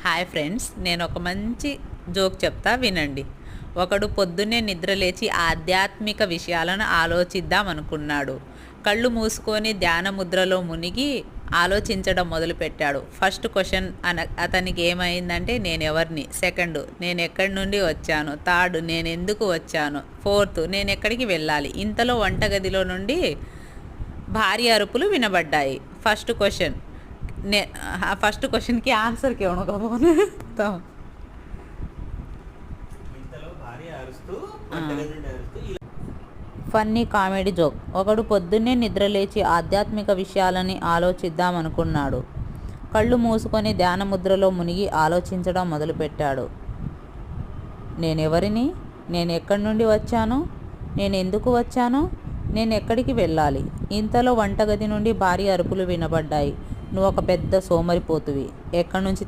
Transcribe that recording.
Hi friends, నేను ఒక మంచి జోక్ చెప్తా వినండి. ఒకడు పొద్దున్నే నిద్రలేచి ఆధ్యాత్మిక విషయాలను ఆలోచిద్దాం అనుకున్నాడు. కళ్ళు మూసుకొని ధ్యాన ముద్రలో మునిగి ఆలోచించడం మొదలుపెట్టాడు. ఫస్ట్ క్వశ్చన్ అతనికి ఏమైందంటే, నేను ఎవరిని? సెకండ్, నేను ఎక్కడి నుండి వచ్చాను? థర్డ్, నేను ఎందుకు వచ్చాను? ఫోర్త్, నేను ఎక్కడికి వెళ్ళాలి? ఇంతలో వంటగదిలో నుండి భారీ అరుపులు వినబడ్డాయి. ఫస్ట్ క్వశ్చన్కి ఆన్సర్కి ఏమనుకోను. ఇంతలో భార్య అరుస్తూ వంటగది నుండి అరుస్తూ ఫన్నీ కామెడీ జోక్. ఒకడు పొద్దున్నే నిద్రలేచి ఆధ్యాత్మిక విషయాలని ఆలోచిద్దాం అనుకున్నాడు. కళ్ళు మూసుకొని ధ్యానముద్రలో మునిగి ఆలోచించడం మొదలుపెట్టాడు. నేనెవరిని? నేను ఎక్కడి నుండి వచ్చాను? నేను ఎందుకు వచ్చాను? నేను ఎక్కడికి వెళ్ళాలి? ఇంతలో వంటగది నుండి భారీ అరుపులు వినబడ్డాయి. నువ్వు ఒక పెద్ద సోమరిపోతువి. ఎక్కడి నుంచి